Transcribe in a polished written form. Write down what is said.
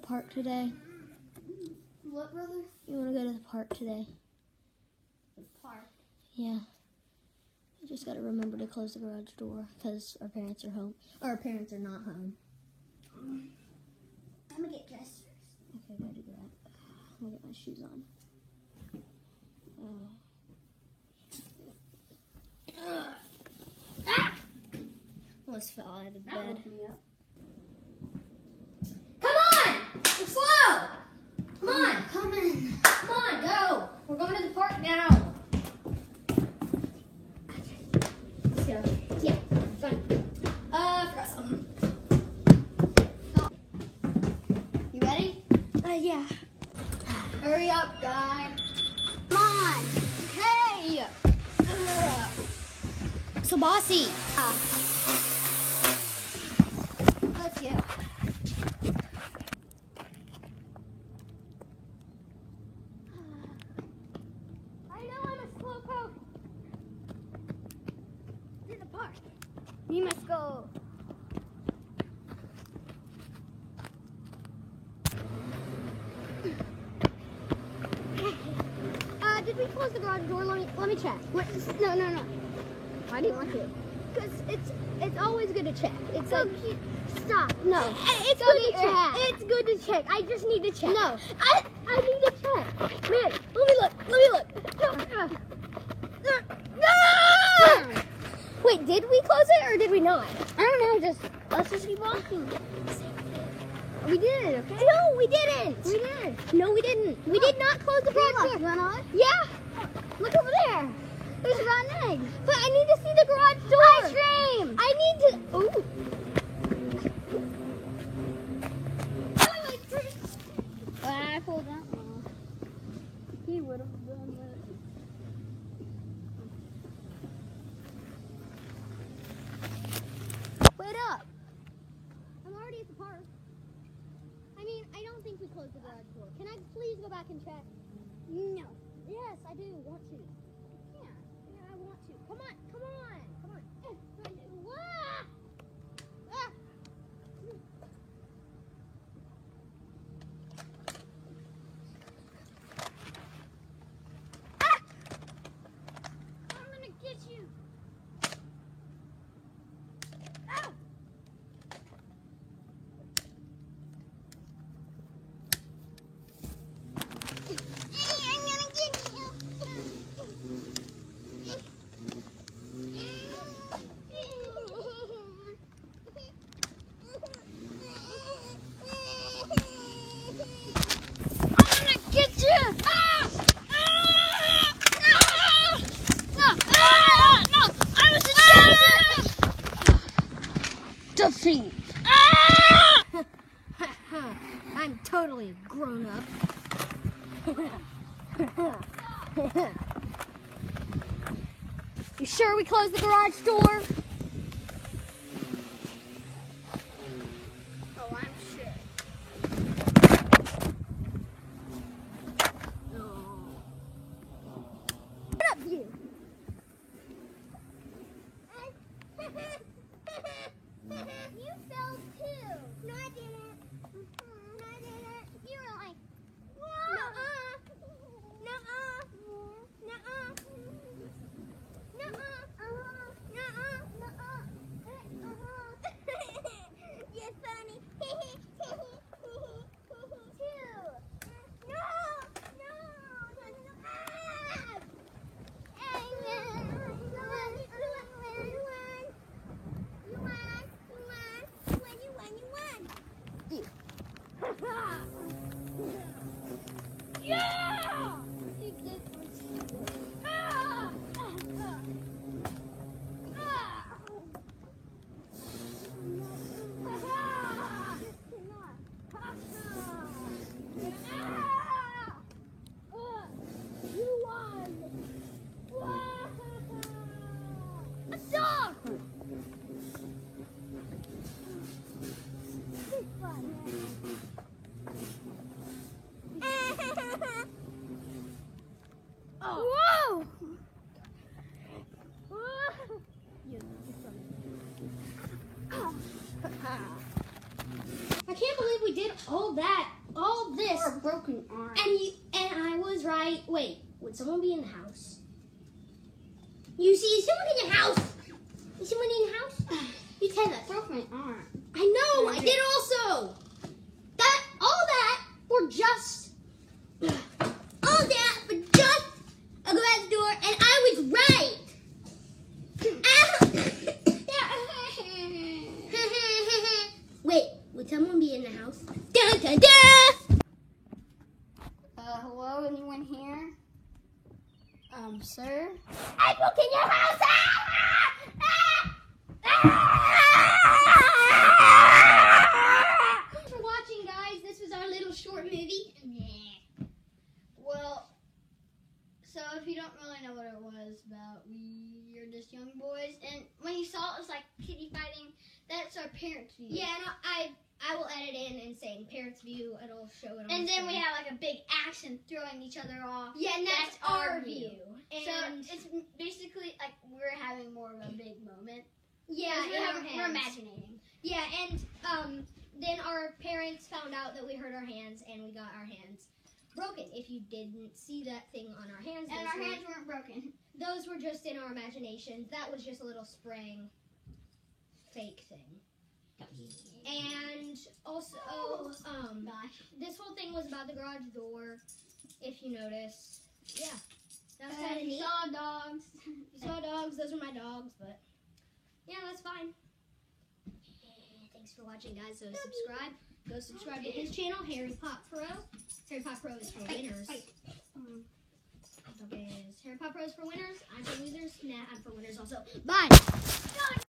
park today? What, brother? You want to go to the park today? The park. Yeah. You just got to remember to close the garage door because our parents are home. Or our parents are not home. I'm going to get dressed first. Okay, go do that. I'm going to get my shoes on. Almost fell out of the bed. Come on! You're slow! Come on! Come in. Come on, go! We're going to the park now. Let's go. Yeah, fun. Forgot something. You ready? Yeah. Hurry up, guy. Come on! Hey! So, Bossy. Let's go. I know I'm a slowpoke. To the park. We must go. Did we close the garage door? Let me check. What? No. Why do you want to? Because it's always good to check. It's so cute. Stop. No. It's good to check. It's good to check. I just need to check. No. I need to check. Man, let me look. No. Wait, did we close it or did we not? I don't know. Let's just keep walking. We did, okay? No, we didn't. We did. No, we didn't. We did not close the garage door. Yeah. Look over there. There's rotten eggs. But I need to see the garage door. Ice cream. I need to. Ooh. I pulled that one off. He would have done that. Wait up. I'm already at the park. I mean, I don't think we closed the garage door. Can I please go back and check? No. Yes, I do want to. Yeah, I want to. Come on. Wah! Ah! Ah! I'm gonna get you. Ow! Defeat. I'm totally grown up. You sure we closed the garage door? Oh, I'm sure. What up, you? You fell too. No, I didn't. No, I didn't. You were like, nuh-uh. Nuh-uh. Nuh-uh. Nuh-uh. Nuh-uh. Nuh-uh. You're funny. Two. No. Yeah! You won! A dog! It's fun. I can't believe we did all this. Or a broken arm. And I was right. Wait, would someone be in the house? You see, is someone in the house? Is someone in the house? You tell us. Broken arm. I know, I did also. All that for just a garage door, and I was right. Wait, would someone be in the house? Dun, dun, dun! Hello, anyone here? Sir? I broke in your house! Thanks for watching, guys. This was our little short movie. Well, so if you don't really know what it was about, we are just young boys, and when you saw it was like kitty fighting, that's our parents' view. Yeah, and I will edit in and saying parents' view. It'll show it on And the then we screen. have like a big action throwing each other off. Yeah, and that's our view. And So it's basically like we're having more of a big moment. yeah, We're imagining. Yeah, and then our parents found out that we hurt our hands, and we got our hands broken. If you didn't see that thing on our hands, And our hands weren't broken. those were just in our imaginations. That was just a little spraying fake thing. And also, this whole thing was about the garage door. If you notice, yeah, that's kind of You neat. saw dogs. You saw dogs. Those are my dogs, but yeah, that's fine. Thanks for watching, guys. So subscribe. Go subscribe to his channel, Harry Pop Pro. Harry Pop Pro is for winners. Okay, Harry Pop Pro is for winners. I'm for losers. Nah, I'm for winners also. Bye.